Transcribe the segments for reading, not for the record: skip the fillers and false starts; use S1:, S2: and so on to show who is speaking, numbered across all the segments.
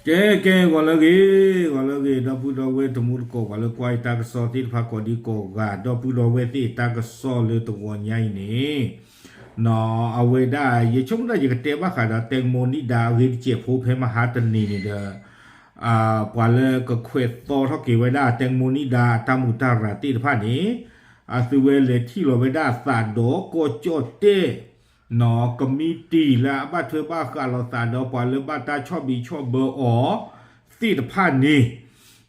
S1: ke da pu do we to mu ko wa le kwai ta ka so ti pha ko di ko ga do pu do we ti ta ka so le to wo nyai ni no a we da ye chung da ye ka te ba kha da teng mo ni da we che phu phe ma ha tan ni ni daปวาเลก็เควตโตเท่ากี่ไว้ได้แตงโมนิดาตามุตาราติผ้านี้สิเวเลที่เราไว้ได้สาดโดโกโจเตหนอกมีตีและบ้านเธอบ้านการเราสาดโดปวาเลบ้านตาชอบบีชอบเบอร์อ๋อสีผ้านี้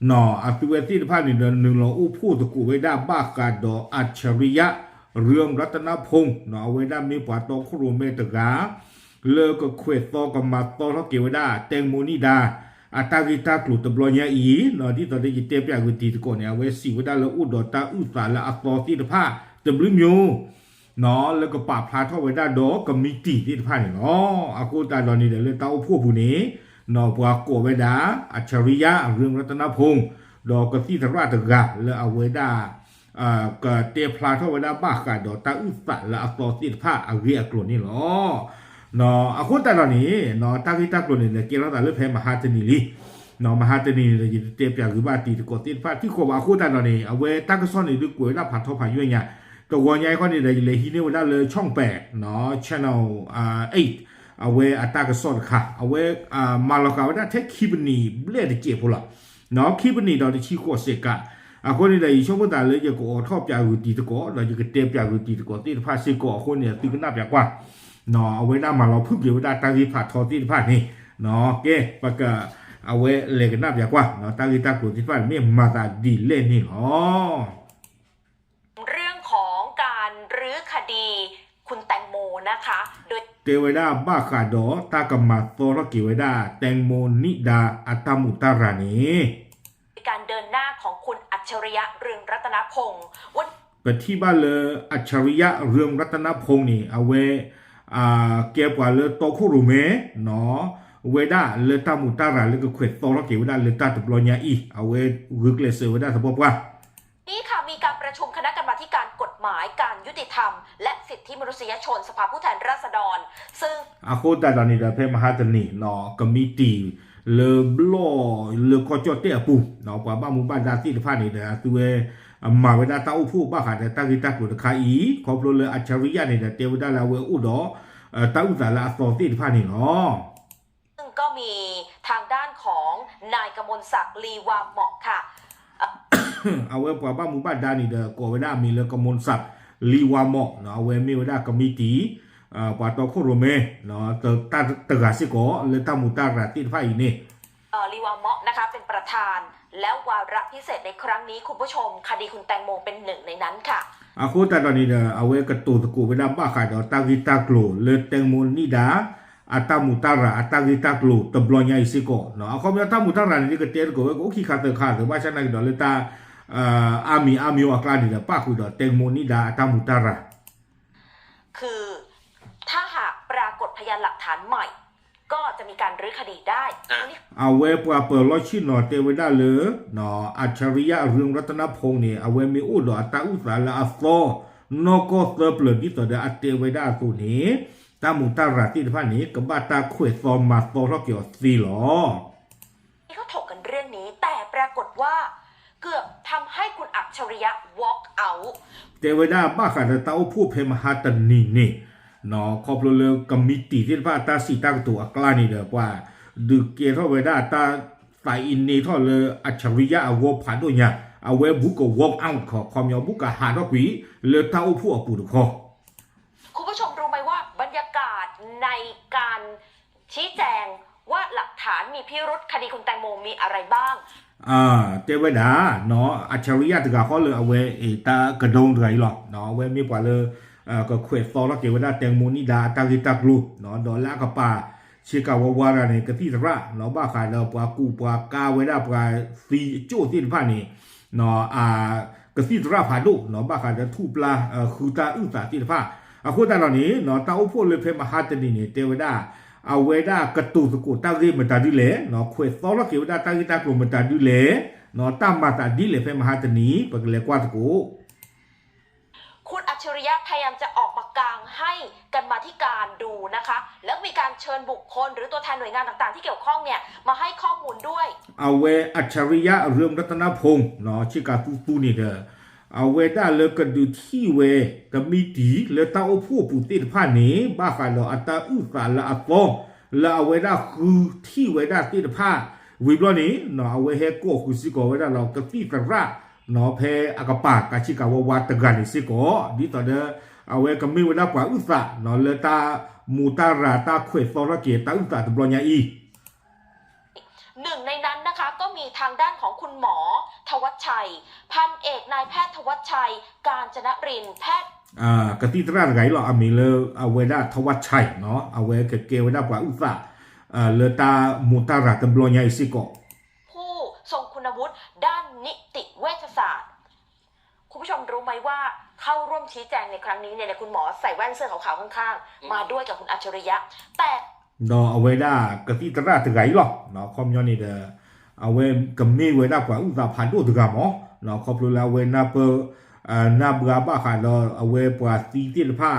S1: หนอสิเวสีผ้านี้เดินหนึ่งเราอู้พูดตะกูไว้ได้บ้านการโดอัจฉริยะเรื่องรัตนพงศ์หนอไว้ได้มีปวาโตครูเมตกาเลก็เควตโตกับมาโตเท่ากี่ไว้ได้แตงโมนิดาAtagita klu teblonya i no di tadi kita pia guti ko ne awe si wada le u do ta u sa la ato ti de pha teblu myo no le ko pa pha tho wada do committee ti de pha ni no aku ta do ni le ta u phu bu ni no bwa ko wada achariya เรื่องรัตนพงศ์ดอกกสิทราตกะle awe daก็เตพลาทวดาบากาดอตาอุสะละอตอติภาอเรียกลนี่หรอเนาะอะคนตาตอนนี้เนาะตากิตากลนี่เนี่ยเกี่ยวกับเรื่องแพมหาตนีลีเนาะมหาตนีเนี่ยจะเตปยาคือว่าตีกอติภาที่โคว่าคนตาตอนนี้เอาไว้ตั้งก็ซ่อนในดึกกวยแล้วผัดทอผัดยุ่งเนี่ยตัววันใหญ่คนนี้เลยฮีเนี่ยว่าเลยช่อง8เนาะ channel 8เอาไว้อัตากซ่อนค่ะเอาไว้มาลอกาว่าเทคคิบนีเบลดเจ็บพละเนาะคิบนีดอกที่ชี้โคเสกะคนนี้เลยช่วงเวลาเลยจะก็ทอบยาคือตีตะกอเราจะเตปยาคือตีตะกอตีภาษีกอคนเนี่ยตีกันนับยากว่าเนาะเอาไว้ได้มาเราพึ่งเกี่ยวได้ตั้งที่ผัดทอตีภาคนี่เนาะเก้ปากกาเอาไว้เล่กันนับยากว่าเนาะตั้งที่ตั้งกลุ่มที่ภาคไม่มาตาดีเล่นนี่หรอ
S2: เรื่องของการรื้อคดีคุณแตงโมนะคะโดย
S1: เทวดาบ้าขาดอตากมาโตรกิเวดาแตงโมนิดาอัตมุตารานี
S2: การเดินหน้าของคุณอัจฉริยะเรืองรัตนพงศ์วัน
S1: ไปที่บ้านเลยอัจฉริยะเรืองรัตนพงศ์นี่เอาไว้เก็บกว่าเลยโตคุรุเมเนาะเวดาเลยตามุตาราเลยก็เขวดโตรกิเวดาเลยตาตบลอยาอีเอาไว้รึกเลเซเวดาสมบูรณ์ว่า
S2: นี่ค่ะมีการประชุมคณะกรรมาการกฎหมายการยุติธรรมและสิทธิมนุษยชนสภาผู้แทนราษฎรซึ่ง
S1: อาโคตาตอนนี้เดเพมหาตนีเนาะคอมมิตี้เลบลอเลก็จอเตะปูเนาะกว่าบ้านมุบ้านดาที่ผ่านนี่เด้อตัวมาเวลาตาอุผู้บ้าขาดตากิตากลุ่มคาอีขอบเลยอัจฉริยะนี่เด้อเทวดาลาเวอุดอตาอุตาลาสอที่ผ่านนี่เนาะ
S2: ซึ่งก็มีทางด้านของนายกมลศักดิ์ลีวาเหมาะค่ะ
S1: เอาไว้กว่าบ้านมุบ้านดานี่เด้อก็เวลามีเลกมลศักดิ์ลีวาเหมาะเนาะเอาไว้มีเวลาคอมมิตี้ปาตอโคโรเมเนาะตะกาสิโกเลตามุตาราติผ่านนี่
S2: ลีวาเหมาะนะคะเป็นประธานแล้ววาระพิเศษในครั้งนี้คุณผู้ชมคดีคุณแตงโมเป็นหนึ่งในนั้นค่ะ
S1: อาโคตาตอนนี้เด้อเอาไว้กระตูตะกูเวลาบ้าขาดอตากิตากลูเลแตงโมนิดาอัตมุตาราอัตกิตากลูตบลอยาอิสิโกเนาะเขาอัตมุตารานี่ก็เตอร์โกเวโอคิคาเตคาเตว่าฉันนั่งดอเลตาอามีอากลานี่เด้อป้าคุยดอแตงโมนิดาอัตมุตารา
S2: คือถ้าหากปรากฏพยานหลักฐานใหม่ก็จะมีการรื้อคดีได้
S1: เอาไว้ปว่าเปิดล้อชินอเตวดาเลยเนาะอัจฉริยะเรืองรัตนพงศ์นี่เอาไว้มีอุดอตาอุสาละอัฟโซนก็เซอร์เปลดิต่อเดอเตวดาตัวนี้ตามุตาราที่ผ่านนี้กับบาตาขวดซอมมาโตรเกี่ยวซีหรอ
S2: ที่เขาถกกันเรื่องนี้แต่ปรากฏว่าเกือบทำให้คุณอัจฉริยะ walk out
S1: เตวดาบ้าขาดตาอุผู้เพมหาตนีนี่เนาะขอบเลยกมิติที่ว่าตาสีตาตัวกล้านี่เด้อว่าดึกเกเท่าเวดาตาใส่อินนี่เท่าเลยอัจฉริยะเอาวผ่านด้วยเนี่ยเอาไว้บุกก็ walk out ขอความยาวบุกก็หาดอกวีเลยตาอุผู้อปูดคอ
S2: คุณผู้ชมรู้ไหมว่าบรรยากาศในการชี้แจงว่าหลักฐานมีพิรุธคดีคุณแตงโมมีอะไรบ้าง
S1: เทวดาเนาะอัจฉริยะตะกาเขาเลยเอาไว้ตากระดงไงหรอเนาะไว้มีกว่าเลยก็เควดฟอร์เทวดาแตงโมนิดาตากิตากลูเนาะดอลลาร์กับป่าชิกาวาวาระเนี่ยกะที่ระเนาะบ้าขายเราปากูปากาเวดาปาซีโจที่ผ่านนี่เนาะกะที่ระผ่านดูเนาะบ้าขายจะทูปลาคือตาอุตาที่ผ่านคนตาเหล่านี้เนาะตาอุพเลยเพมหาตนีเนี่ยเทวดาเอาเวดากระตูสกุตากีมันตาดิเลเนาะเควสอลเกวดาตากิตากลูมันตาดิเลเนาะตามมาตาดิเลเพมหาตนีปะเลกว่าสกุ
S2: ค คุณอัจฉริยะพยายามจะออกมากางให้กันมาธิการดูนะคะแล้วมีการเชิญบุคคลหรือตัวแทนหน่วยงานต่างๆที่เกี่ยวข้องเนี่ยมาให้ข้อมูลด้วย
S1: เอาเวอัจฉริยะเรื่องรัตนพงศ์เนาะชิกาตูนี่เด้อเอาเวได้เลยกันดูที่เวก็มีดีเลยตาโอผู้ปุติผ้านี้บ้ากันเราอัตตาอุตาละอัปองแล้วเอาเวได้คือที่เวได้ติดผ้าวิบล้อนี้เนาะเอาเวเฮโก้คือสิโกเวได้เราก็ตีกระเนาะเพอากาปากกาชิกาวาวาตกันสิโกดีต่อเด้อเอาเวก็มีเวลากว่าอุตาเนาะเลยตามูตาราตาเขวตอระเกตาอุตาตบลอญาอี
S2: หนึ่งในนั้นนะคะก็มีทางด้านของคุณหมอทวัชชัยพันเอกนายแพทย์ทวัชชัยกาญจนรินทร์แพทย์
S1: กติตราไงหรออามีเลเอาเวด้าทวัชชัยเนาะเอาเวเกเวด้ากว่าอุตสาเลตามุตาราตบลอญาอิสิโก
S2: ผู้ทรงคุณวุฒิด้านนิติเวชศาสตร์คุณผู้ชมรู้ไหมว่าเข้าร่วมชี้แจงในครั้งนี้เนี่ยคุณหมอใส่แว่นเสื้อขาวๆข้างๆมาด้วยกับคุณอัจฉริยะแต่
S1: เนาะเอาเวด้ากติตราตไงหรอเนาะคอมยอนี่เดเอาเวกัมมีเวด้ากว่าอุตสาผ่านดูตกามอเนาะคอปลูลาเวนาเปนาบราบาค่ะเราเอาไว้ปว่าตีที่ผ้า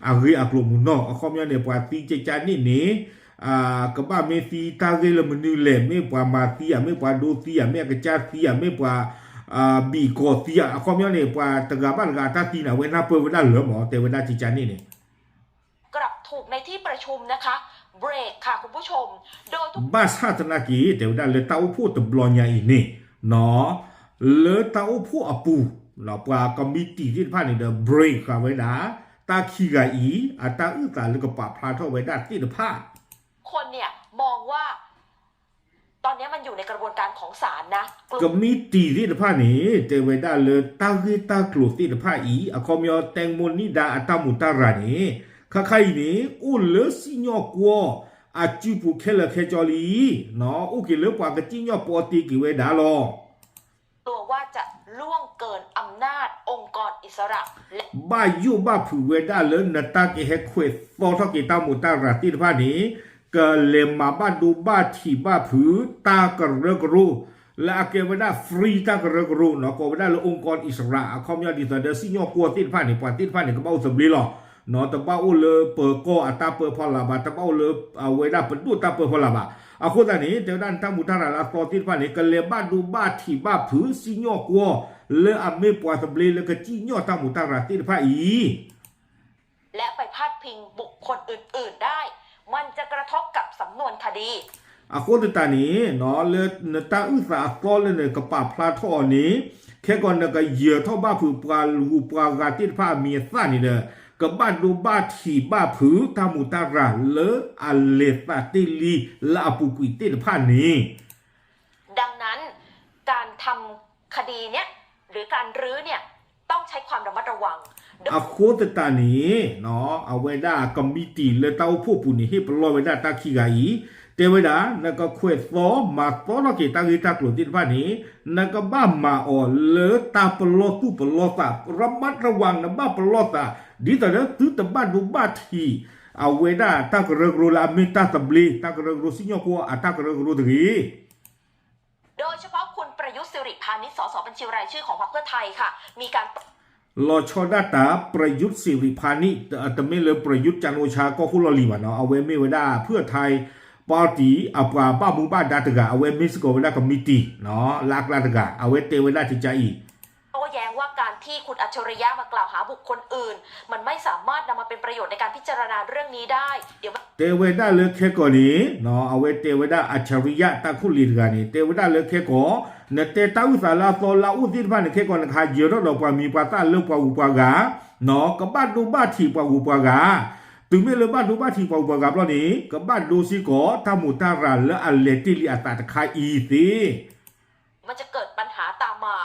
S1: อาเรียกลุ่มน้องข้อมีเนี่ยปว่าตีเจจานี่นี่ก็บ้าไม่ตีตาเกลมันนี่แหละไม่ปว่ามาตีไม่ปว่าดูตีไม่กระจาตีไม่ปว่าบีโกตีข้อมีเนี่ยปว่าตะกาบ้านกาตาตีนะเวนาเปิดเวนาเหลือหมอแต่เวนาเจจานี่เนี่ย
S2: กลับถูกในที่ประชุมนะคะเบรกค่ะคุณผู้ชมโดยทุก
S1: บ้าชาตินากีแต่เวนาเลยตาอุพูตบลอนยาอีนี่เนาะเลยตาอุพูอปูเราปว่าก็มีตีที่ผ่านนี่เดอเบรกค่ะไว้นะตาขี้กะอีอาตาอึตาแล้วก็ปะพลาเท่าไว้ได้ที่เดผ้า
S2: คนเนี่ยมองว่าตอนนี้มันอยู่ในกระบวนการของศาลนะ
S1: ก็มีตีที่เดผ้านี่แต่ไว้ได้เลยตาคือตากลัวที่เดผ้าอีอะคอมยอแตงโมนี่ดาอาตามุตารานี่ข้าใครนี่อู้เลสิญอกัวอาจูปุเคลเคจอลีเนาะอู้กิเลปว่ากะจิญอปอติกิไว้ดาลอ
S2: ตัวว่าจะล่วงเกินอำนาจองค์กรอิสระและ
S1: บ้ายุบ้าผือเวด้าเลนนตาเกเฮคเวฟอทอกิตามุตาราติดผ้านี้ก็เลมมาบ้าดูบ้าที่บ้าผือตากระเรกรูและเกเวด้าฟรีตากระเรกรูเนาะก็เวด้าเลองค์กรอิสระคอมยอดิสเดซิญอกัวติดผ้านี้ปาติดผ้านี้ก็เบ้าสบลีหรอเนาะแต่บ้าอุเลเปิดก็อัตาเปิดพอลาบาแต่บ้าอุเลเวด้าเปิดดูตาเปิดพอลาบาอาคนตานี้เดี๋ยวด้านตามุตาราลาตอติดผ้านี้ก็เลบ้าดูบ้าที่บ้าผือซิญอกัวเลอเมปวาสเบลเลกจิญอตามุตาราติดผ้าอี
S2: และไปพาดพิงบุคคลอื่นๆได้มันจะกระทบกับสำนวนคดี
S1: อาคนตานี้เนาะเลนตาอุตสาตอเลนกับปาพลาทอนี้แค่ก่อนก็เหยื่อท่อบ้าผือปลาลูปลากาติดผ้ามีซ่านี่เด้อกับบ้านดูบ้าที่บ้าผือตามุตาราเลออัลเลตาติลีลาปุกุติดผ้านี้
S2: ดังนั้นการทำคดีเนี้ยหรือการรื้อเนี่ยต้องใช้ความระมัดระวัง
S1: อาโคตตานี้เนาะเอาไว้ได้กัมมิตีเลตาอุผู้ปุนี่ให้ปลอยไว้ได้ตาขี้กาอีเตไว้ได้นั่นก็คุยซอมาซอเราเกตากิตากลุ่มที่บ้านนี้นั่นก็บ้ามาอ๋อเลตาปลอตุปลอตาระมัดระวังนะบ้าปลอตาดีแต่เนี่ยตื้อแต่บ้านดูบ้าทีเอาไว้ได้ตากระกรูลามิตาตบลีตากระกรูสิญญกัวอาตากระกรูตรี
S2: โดยเฉพาะคุณประยุทธ์สิริพานิชส.ส.บัญชีรายชื่อของพรรคเพื่อไทยค่ะมีการ
S1: ลอชอดาตาประยุทธ์สิริพานิชแต่ไม่เลยประยุทธ์จันโอชาก็คุลลีวะเนาะเอาไว้ไม่ไว้ได้เพื่อไทยปาร์ตี้อัปบ้ามุบ้าดาตกะเอาไว้มิสโกไว้ได้คอมมิตี้เนาะลากลาตกะเอาไว้เตไว้ได้ที่ใจอี
S2: โต้แย้งว่าการที่คุณอัจฉริยะมากล่าวหาบุคคลอื่นมันไม่สามารถนำมาเป็นประโยชน์ในการพิจารณาเรื่องนี้ได้เดี๋ยว
S1: เตไว้ได้เลยแค่ก่อนนี้เนาะเอาไว้เตไว้ได้อัจฉริยะตาคุลีตกะนี่เตไว้ได้เลยแค่ก่อนเนเตตาอุสาลาโซลาอุติดบ้านแค่ก่อนขาเยอะเราปามีปาตาเลือกปาอุปากาเนาะกับบ้านดูบ้านที่ปาอุปากาถึงไม่เลยบ้านดูบ้านที่ปาอุปากาเพราะนี้กับบ้านดูซิโกทามุตาราและอัลเลติลิอาตาตะคาอีซี
S2: มันจะเกิดปัญหาตามมา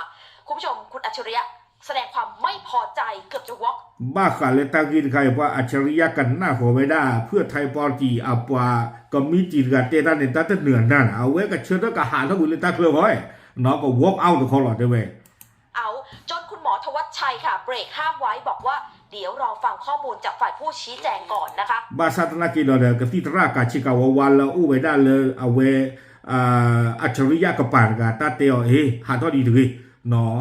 S2: คุณผู้ชมคุณอัจฉริยะแสดงความไม่พอใจเกือบจะวอล์ก
S1: บ้าขาเลยตากินใครว่าอัจฉริยะกันหน้าขอไม่ได้เพื่อไทยปอร์ตีอัปวาก็มีจีกันเตตันเนตัดเหนือนั่นเอาไว้กับเชิดแล้วก็หาทั้งหมดเลยตาเคลือไว้น้องก็วอล์กเอาตัวเขาหลอดได้เว้ย
S2: เอาจนคุณหมอทวัชชัยค่ะเบรกห้ามไว้บอกว่าเดี๋ยวรอฟังข้อมูลจากฝ่ายผู้ชี้แจงก่อนนะคะ
S1: บาซาตนากิโดเดกับที่ตรากาชิกาววันแล้วอู้ไว้ได้เลยเอาไว้อัจฉริยะกับปานกาตาเตียวหาทอดีถึงเนาะ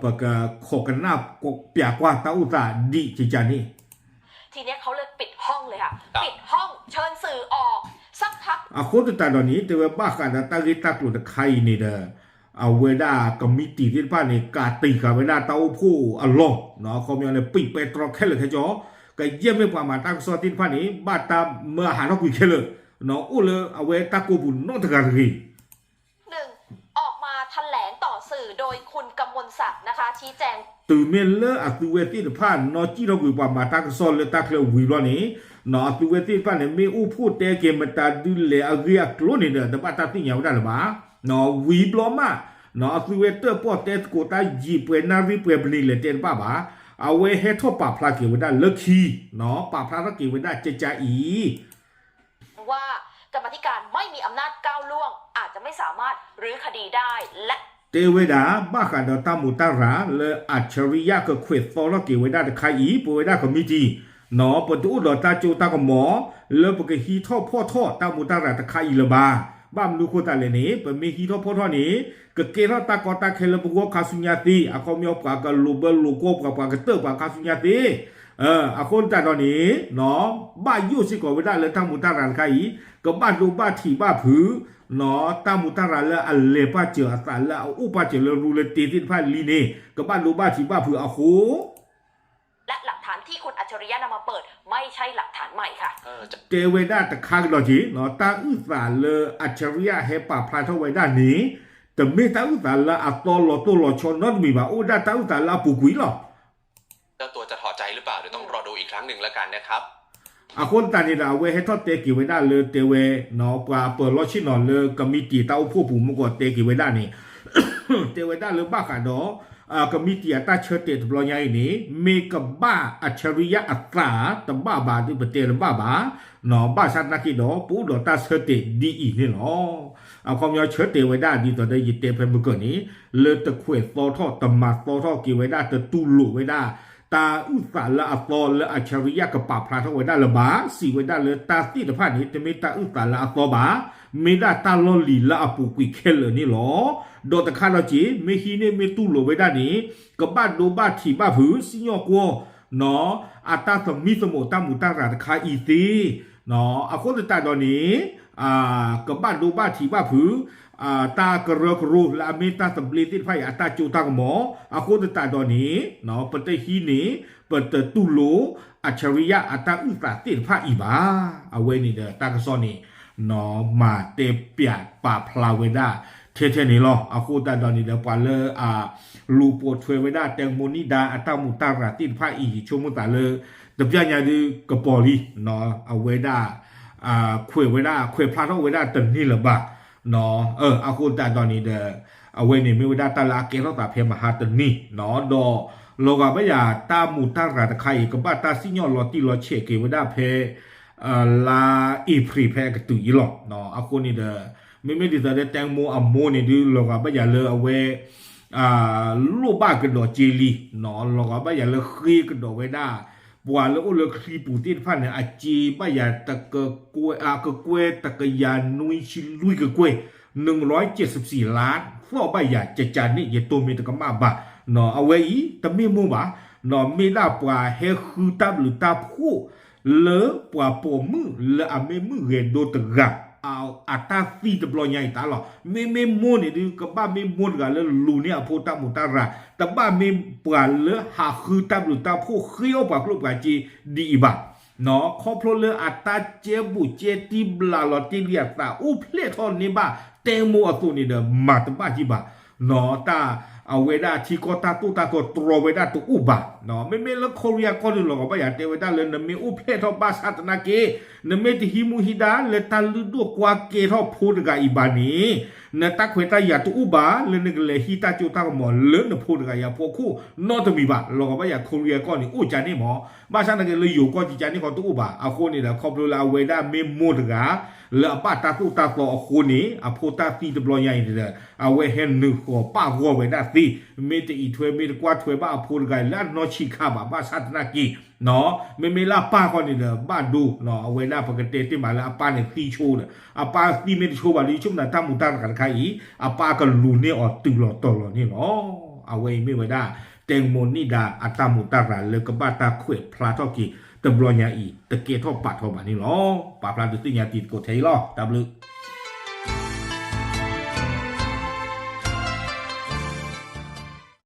S1: ปากขอกันหน้ากเปียกว่าตาอุตาดีจิจานี่
S2: ทีเนี้ยเขาเลยปิดห้องเลยค่ะ
S3: ครับ
S2: ปิดห้องเชิญสื่อออกสักพัก
S1: คนตาตอนนี้แต่ว่าบ้ากันตากิตากลุดใครนี่เด้อเวลากมิติที่บ้านนี่กาตีกับเวลาเต้าผู้อารมณ์เนาะเขามีอะไรปิดไปตรอกแค่เลยแค่จอก็เยี่ยมไม่กว่ามาตั้งสอตินบ้านนี้บ้าตาเมื่อหาเราคุยแค่เลยเนาะอู้เลยเอาไว้ตากูบุญนอกตะการี
S2: หนึ่งออกมาแถลงต่อสื่อโดยคุณกำมลศักดิ์นะคะ ชี้แจง
S1: ตื่นเมลเลออัตุเวทีผ่านนอจีเราคุยกว่ามาตั้งสอเลยตาเคลวิรอนี่เนาะอัตุเวทีผ่านเนี่ยมีอู้พูดแต่เกมมันตาดูเลยอาเรียกลุ้นนี่เด้อแต่บ้าตาที่เหนียวได้หรือเปล่าเนาะวีบล้อมาเนาะอัตุเวเตอร์พอเตสกูตาจีเปนารีเปบลีเลยเต็นป้าบ้าเอาไว้ให้ทบปาพลาเกี่ยวได้เลิกขี้เนาะปาพลาตะเกี่ยวได้เจจาอี
S2: ว่ากรรมาธิการไม่มีอำนาจก้าวล่วง อาจจะไม่สามารถรื้อคดีได้และ
S1: เตเวดาบ้ากันดอตามุตาราเลอัจฉริยะก็เควสฟอลเกี่ยวได้ใครอีปวยได้ก็มีจีเนาะปตุดอตาจูตาก็หมอเลปกฮีท่อพ่อท่อตามุตาราตะใครอีละบาบ้ามดูโคตาเลนี่ปมีฮีท่อพ่อท่อนี้ก็เกลตากอตาเคลบกัวคาสุญญาติอาคอมีอปากลูเบลูโกปากเตอปากคาสุญญาติอาคนตาตอนนี้เนาะบ้ายุสิก็เวลาเลยตามุตาราใครอีก็บ้านดูบ้าถีบ้าผือเนาะตามุตาราละอัลเลปาเจอตาละอุปาเจเลรูเลตีตินพาลีเนก็บ้านดูบ้าถีบ้าผืออะโห
S2: และหลักฐานที่คุณอัจฉริยะนำมาเปิดไม่ใช่หลักฐานใหม่ค่ะ
S1: เตเวดาตะคางดอจีเนาะตาอุสาเลอัจฉริยะเฮปาพลาทเวดานี้แต่ไม่ตาอุสาละอัตโตโลโตโลชนนอดมีบ่าโอดาตาอุสาละปุกุยหรอ
S3: เจ้าตัวจะถอดใจหรือเปล่าเดี๋ยวต้องรอดูอีกครั้งหนึ่งแล้วกันนะครับ
S1: อาคนตานี่ดาเวให้ทอดเตกิเวดาเลยเตเวเนาะปลาเปิดลอชินอนเลยก็มีตีเต้าผู้ผู้มกอเตกิเวดานี่ เตเวดาเลยบ้าขาดอก็มีตีตาเชเตตบลอยนี่เมกบ้าอัจฉริยะอัตราตบ้าบาที่ประเทศบ้าบาเนาะบ้าชัดนักกี่ดอปูดอตาเชเตดีอีนี่เนาะเอาความยาวเชเตเวดาดีต่อได้ยิเตเพนบุกนี้เลยตะเควสโตทอตมาโตทอกิเวดาตะตุลุเวดาตาอุสาละอัตอละอัจฉริยะกับปาพลาทเวดาละบาสีเวดาเลยตาตีตะพานี้จะมีตาอุสาละอัตอบาไม่ได้ตาลอลีละอปุกุยเคลนี่หรอโดตะคาลจีไม่ฮีเนไม่ตุลุเวดานี้กับบ้านดูบ้านถีบ้าผือสิญอกัวเนาะอาตาสมิสมตามุตาราตะคาอีตีเนาะอาคนตาตอนนี้กับบ้านดูบ้านถีบ้าผือตากระกรูและเมตาสมบลีติไฟอาตาจูตากหมออาคนตาตอนนี้เนาะปะเตฮีนี้ปะเตตุโลอัจฉริยะอาตาอุตาติภาอีบาเอาไว้นี่เด้อตากซอนี่เนาะมาเตเปียปาพลาเวดาเท่ๆนี่หรออาคูตาดอนนี่เดี๋ยวปาเลลูโปทเวเวดาแตงโมนิดาอัตามุตาราติภาอีชมุตาเลตบยาญาดีกะปอลีเนาะเอาเวดาเควเวดาเควพลาโตเวดาตันนี่ละบะเนาะอาคูตาดอนนี่เด้อเอาเวนี่มีเวดาตาลาเกโรตาเพมหาตันนี่เนาะดอโลกาบะยาตามุตาราตะไคกะบะตาซิญอลอติลอเชเกเวดาเพลาอีพรีเพกตุอีหลอเนาะอาคูนี่เด้อไม่ดีแต่แตงโมอัมโมนี่ดูเราก็ไม่อยากเลยเอาไว้ลูกบ้านกันดอกเจลีเนาะเราก็ไม่อยากเลยคลีกันดอกไว้ได้บัวแล้วก็เลยคลีปูตินพันเนี่ยอาจีไม่อยากตะกะกวยกะกวยตะกะยานุยชิลุยกะกวย174 ล้านฟอไม่อยากจะจานนี่อย่าตัวมีตะกะมาบะเนาะเอาไว้อีแต่ไม่มูบะเนาะไม่ได้ปลาเฮคือตาหรือตาผู้เลอปลาปมือเลอเมมือเรนโดตะกะเอาอัตราฟีตบลอยใหญ่ตาหรอไม่ม้วนนี่ดูกับบ้านไม่ม้วนกันแล้วลูเนี่ยพูดตามุตาระแต่บ้านไม่ปลาเลอหาคือตาหรือตาผู้เขี้ยวปากลูกปากจีดีบ้าเนาะครอบครัวเลออัตราเจ็บเจติบลาลอติเลียตาอุเพลทอนนี่บ้าเตมัวตัวนี่เด้อมาตบ้าจีบ้าเนาะตาเอาเวดาที่ก็ตาตุตาตัวตรเวดาตัวอุบะเนาะไม่แล้วโคเรียก็ดูหรอกว่าอยากเทวดาเลยนมีอุเพทอบาสัตนาเกนเมติฮิมุฮิดาเลตาลุดกว่าเกทอพูดกับอีบานีเนตักเวตายาตุอุบะเลนกเลฮิตาจูตากหมอเลนพูดกับยาพวกคู่นอตมีบะหรอกว่าอยากโคเรียก็นี่อุจานี่หมอบาสันนาเกเลยอยู่ก็จิจานี่ของตุอุบะเอาคนนี่แหละครอบครัวเวดาเมมูดกะเลอป้าตาตุตาโตคนนี้อโพตาตีตบลอยใหญ่เลยเอาเวเฮนนึกหัวป้าหัวเวดาตีเมตอีถวยเมตกว่าถวยบ้าพูดกันแล้วนอชิคาบ้าสัตนากีเนาะไม่ลาป้าก็นี่เด้อบ้าดูเนาะเอาไว้ได้ปกติที่มาแล้วป้าเนี่ยตีโชว์เนี่ยป้าตีเมตโชว์บาลีชุ่มน่ะตามุตากันใครอีป้าก็ลูเนี่ยออกตึงหลอดตลอดนี่เนาะ เอาไว้ไม่ไว้ได้แตงโมนี่ดาอัตามุตาราเลกบ้าตาเขวพลาทอกีตะบลอญาอีตะเกทอปัดทอบานี่หรอปาพลาตุติญาติโกเทยหรอตาบลึ